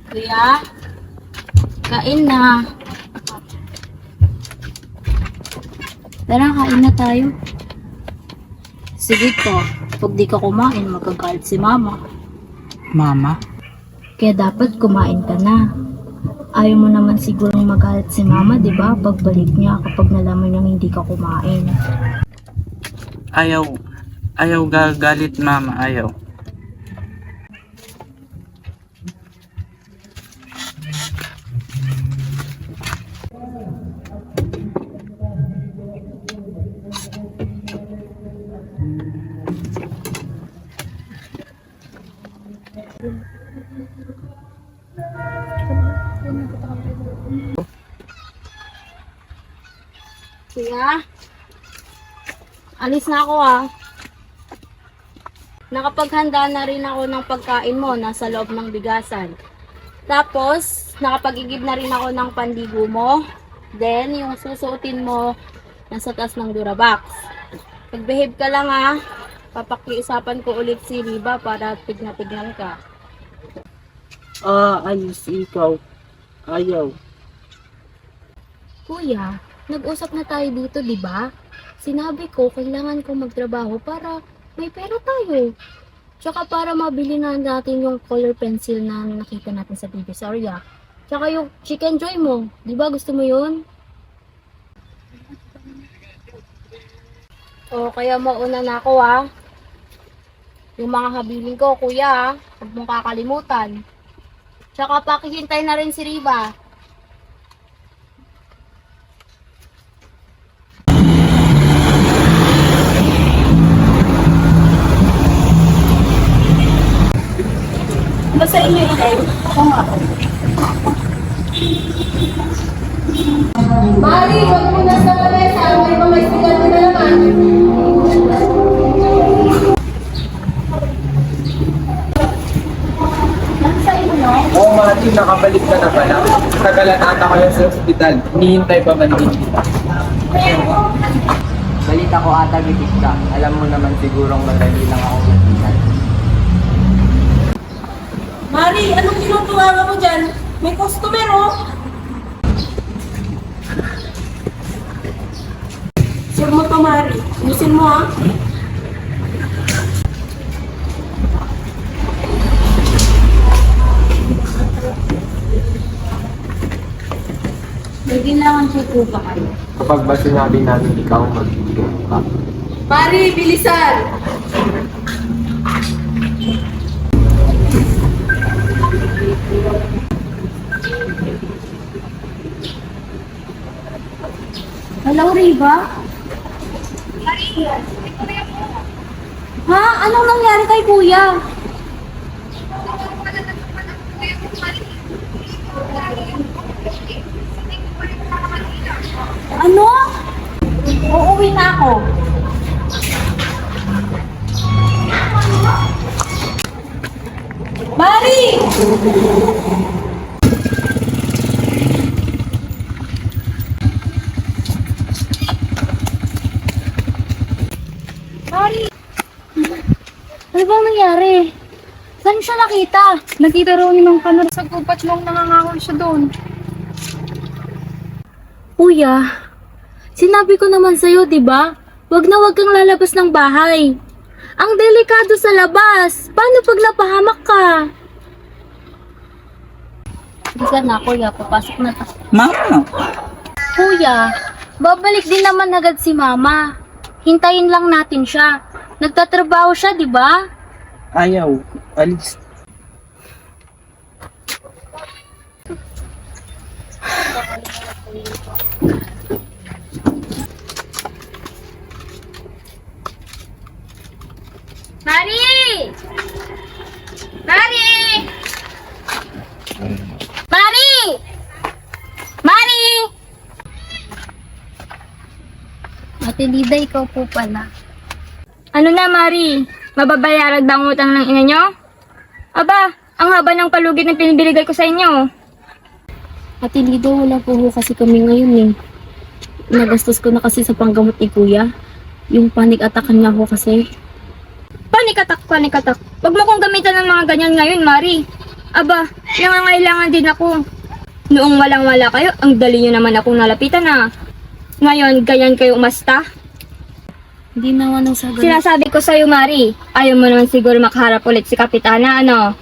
Kuya, kain na. Tara, kain na tayo. Sige po, pag di ka kumain, magagalit si mama. Mama? Kaya dapat kumain ka na. Ayaw mo naman sigurong magalit si mama, di ba? Pagbalik niya kapag nalaman niyang hindi ka kumain. Ayaw. Ayaw gagalit, mama. Ayaw. Kuya, alis na ako ah. Nakapaghanda na rin ako ng pagkain mo nasa loob ng bigasan. Tapos, nakapag-igib na rin ako ng pandigo mo. Then, yung susuotin mo nasa taas ng Durabox. Pag-behave ka lang ah. Papakiusapan ko ulit si Riba para tignan ka. Ayos ikaw. Ayaw. Kuya, nag-usap na tayo dito, di ba? Sinabi ko, kailangan kong magtrabaho para may pera tayo. Tsaka para mabili na natin yung color pencil na nakita natin sa Divisoria. Tsaka yung chicken joy mo, di ba gusto mo yun? O, kaya mauna na ako ah. Yung mga habilin ko, kuya ah. Huwag mong kakalimutan. Tsaka pakihintay na rin si Riba. Basta inyo ilay. Ako nga. Mari, wag mo na sa mesa. May mga estudyante na naman. Nasa inyo? Oo, Mati, nakabalik ka na pala. Tagalan ata kayo sa ospital. Hinihintay pa man din kita. Balita ko ata bibig ka. Alam mo naman sigurong madali lang ako mapitan. Mari, anong tinutuwa mo dyan? May customer, oh! Sure mo to, Mari. Ayusin mo, ha? May kailangan siya po ba kayo? Kapag ba sinabi namin ikaw, magbibigay ka. Mari, bilisan! Hello, Riba? Ha? Anong nangyari kay kuya? Ano? Uuwi na ako. Mari! Mari! Ano bang nangyari? Saan siya nakita? Nakita raw ni Mang Kanor sa gubat nung nangangako siya doon. Kuya, sinabi ko naman sa'yo, di ba? Wag na wag kang lalabas ng bahay. Ang delikado sa labas. Paano pag napahamak ka? Bisa na, kuya. Papasok na ta. Mama! Kuya, babalik din naman agad si mama. Hintayin lang natin siya. Nagtatrabaho siya, di ba? Ayaw. Alis. Mari! Mari! Mari! Mari! Ate Lida, ikaw po pala. Ano na, Mari? Mababayaran ba ang utang ng ina nyo? Aba, ang haba ng palugit na pinibiligay ko sa inyo. Ate Lida, wala po kasi kami ngayon eh. Nagastos ko na kasi sa panggamot ni Kuya. Yung panic attack niya ako kasi. Panikatak, panikatak. Huwag mo kong gamitan ng mga ganyan ngayon, Mari. Aba, nangangailangan din ako. Noong walang-wala kayo, ang dali nyo naman akong nalapitan na. Ngayon, ganyan kayo umasta. Hindi naman ang sagot. Sinasabi ko sa'yo, Mari, ayaw mo naman siguro makaharap ulit si Kapitana, ano?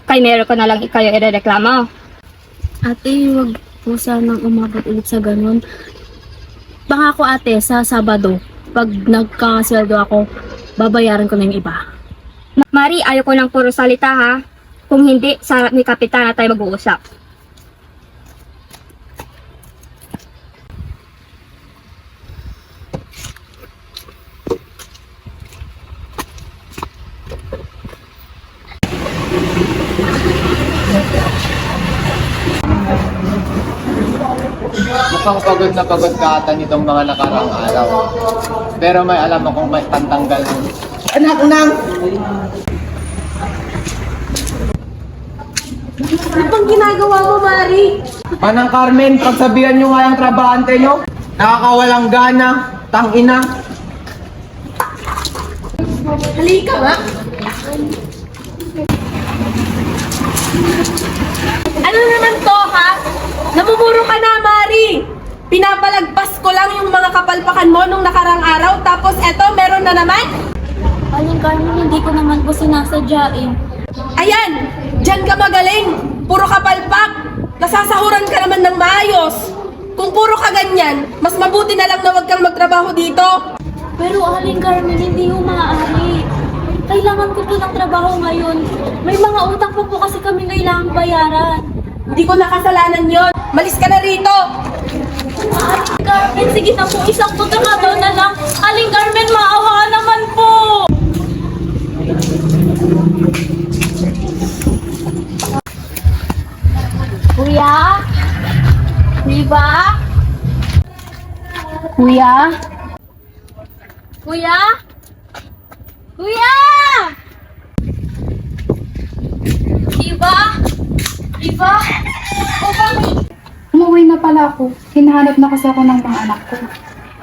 Kay meron ko na lang kayo irereklamo. Ate, wag po sanang umabot ulit sa ganun. Baka ako ate, sa Sabado, pag nagkasweldo ako, babayaran ko na yung iba. Mari, ayaw ko ng puro salita, ha? Kung hindi, sa harap ni Kapitana tayo mag-uusap. Mukhang pagod na pagod ka ata nitong mga nakaraang araw. Pero may alam akong may tantanggal mo. Anak nang! Ano bang ginagawa mo, Mari? Manang Carmen, pagsabihan nyo nga yung trabahante nyo. Nakakawalang gana, tangina. Halika nga. Ano naman to, ha? Namumuro ka na, Mari! Pinapalagpas ko lang yung mga kapalpakan mo nung nakarang araw, tapos eto, meron na naman? Aling Carmen, hindi ko naman po sinasadya eh. Ayan! Diyan ka magaling! Puro kapalpak! Nasasahuran ka naman ng maayos! Kung puro ka ganyan, mas mabuti na lang na huwag kang magtrabaho dito! Pero Aling Carmen, hindi ho maaari. Kailangan ko po ng trabaho ngayon. May mga utang pa po kasi kami kailangang bayaran. Hindi ko nakasalanan yon. Malis ka na rito! Aling Carmen, sige na po, isang pagkakataon na lang. Aling Carmen, maawa ka naman po! Kuya? Diba? Kuya? Kuya? Kuya! Diba? Diba? O bakit? Umuwi na pala ako. Hinahanap na kasi ako ng mga anak ko.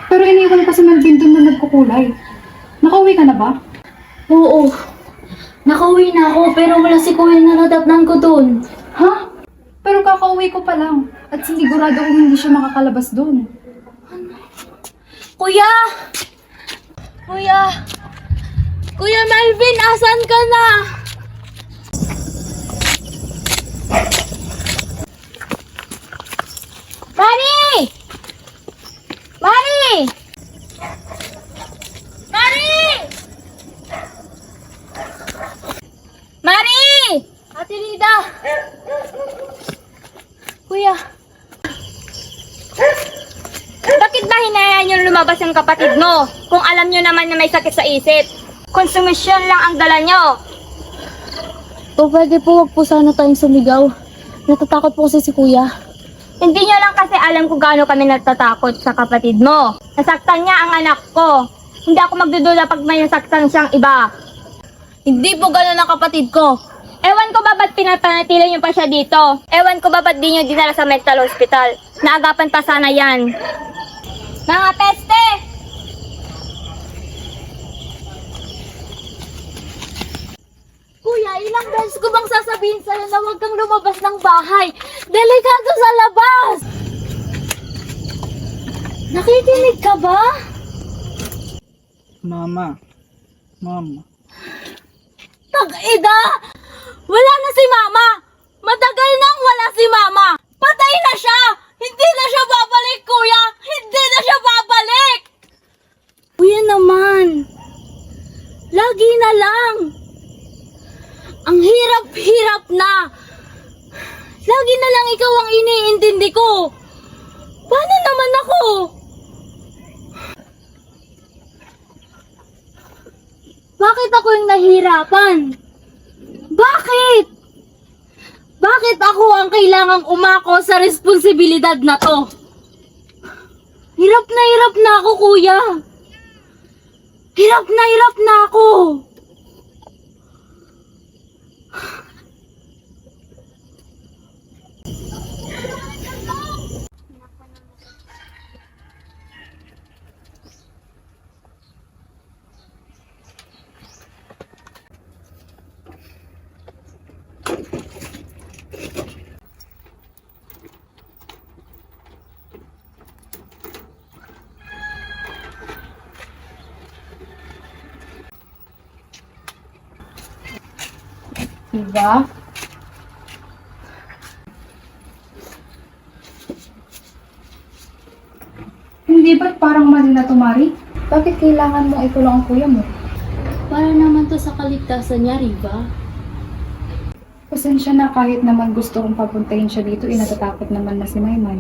Pero iniwan ko si Melvin dun na nagkukulay. Nakauwi ka na ba? Oo. Nakauwi na ako pero wala si Kuya na nadatnan ko dun. Ha? Pero kakauwi ko pa lang. At sinigurado kong hindi siya makakalabas dun. Kuya! Kuya! Kuya Melvin, asan ka na? Mari! Mari! Mari! Mari! Ate Rida! Kuya! Bakit ba hinayaan nyo lumabas yung kapatid mo? Kung alam nyo naman na may sakit sa isip. Konsumisyon lang ang dala nyo. O pwede po, wag po sana tayong sumigaw. Natatakot po kasi si Kuya. Hindi nyo lang kasi alam kung gaano kami natatakot sa kapatid mo. Nasaktan niya ang anak ko. Hindi ako magdudula pag may nasaktan siyang iba. Hindi po ganun ang kapatid ko. Ewan ko ba ba't pinapanatili niyo pa siya dito? Ewan ko ba ba't di niyo dinala sa mental hospital? Naagapan pa sana yan. Mga peste! Kuya, ilang beses ko bang sasabihin sa'yo na huwag kang lumabas ng bahay? Delikado sa labas! Nakikinig ka ba? Mama. Mama. Tag-ida! Wala na si Mama! Matagal nang wala si Mama! Patay na siya! Hindi na siya babalik, Kuya! Hindi na siya babalik! Kuya naman! Lagi na lang! Ang hirap-hirap na! Lagi na lang ikaw ang iniintindi ko! Paano naman ako? Bakit ako yung nahihirapan? Bakit? Bakit ako ang kailangang umako sa responsibilidad na to? Hirap na ako, Kuya. Hirap na ako. Diba? Hindi ba't parang mali na to, Mari? Bakit kailangan mong ikulong ang kuya mo? Para naman to sa kaligtasan niya, Riva. Pasensya na kahit naman gusto kong papuntahin siya dito, natatakot naman na si Maymay.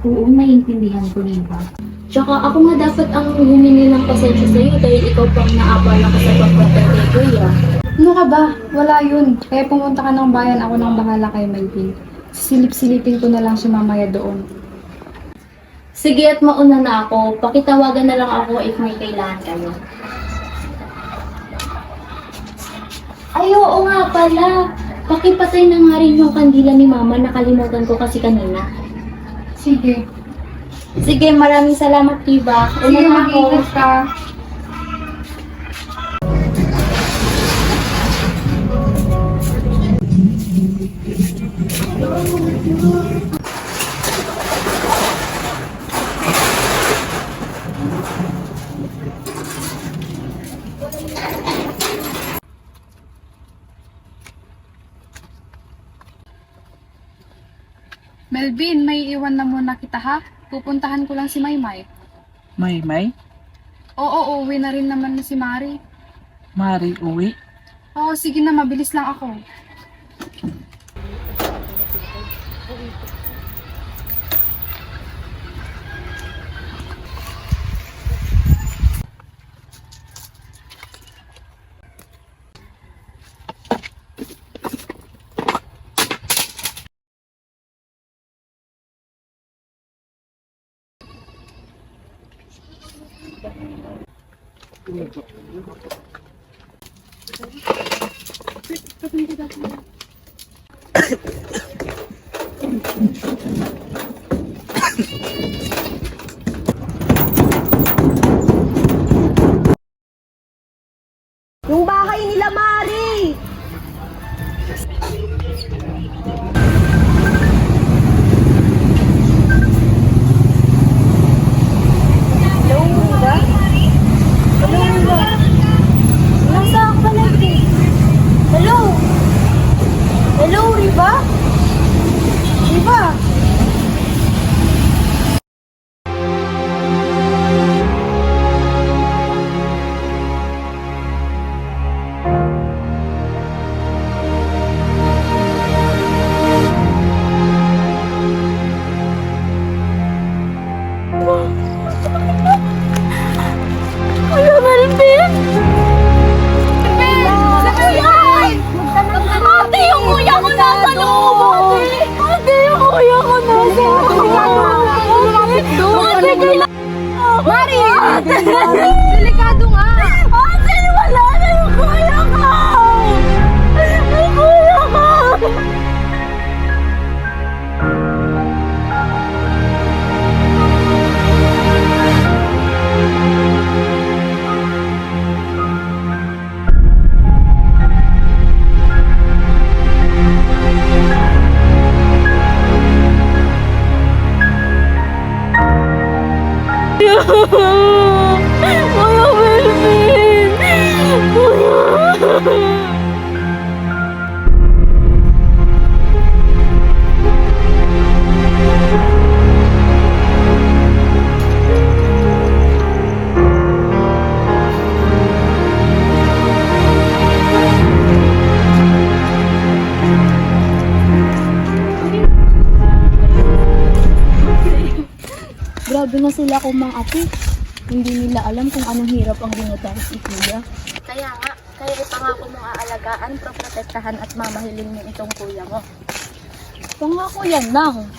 Oo, naiintindihan ko, Riva. Tsaka ako nga dapat ang humingi ng pasensya sa'yo dahil ikaw pang naabala ka sa pagpunta kay Kuya. Ano ka ba? Wala yun. Kaya pumunta ka ng bayan, ako nang bahala kay Melvin. Silip-silipin ko na lang siya mamaya doon. Sige at mauna na ako. Pakitawagan na lang ako if may kailangan kayo. Ay, oo nga pala. Pakipatay na nga rin yung kandila ni Mama. Nakalimutan ko kasi kanina. Sige. Sige, maraming salamat, Riva. Una Sige, na ako. mag-ingat ka. Melvin, may iwan na muna kita ha. Pupuntahan ko lang si Maymay. May? Oo, uwi na rin naman na si Mari. Mari, uwi? Oo, sige na, mabilis lang ako. Yung bahay nila, Mari! Hello, Riva? Hello, Riva? Nasaan ka na, Hello? Hello, Riva? Riva? Kuya Melvin! Ate, yung kuya ko nasa loob! Ate, yung kuya ko nasa loob! Ate, kailangan... Mari! Delikado nga! Ate, wala na yung kuya ko! Yung kuya ko! Kuya Melvin! Kuya! Grabe na sila kumang-api. Hindi nila alam kung anong hirap ang dinadanas ni Kuya. Kaya nga, kaya ipangako mong aalagaan, protektahan at mamahilin mo itong kuya mo. Pangako yan lang.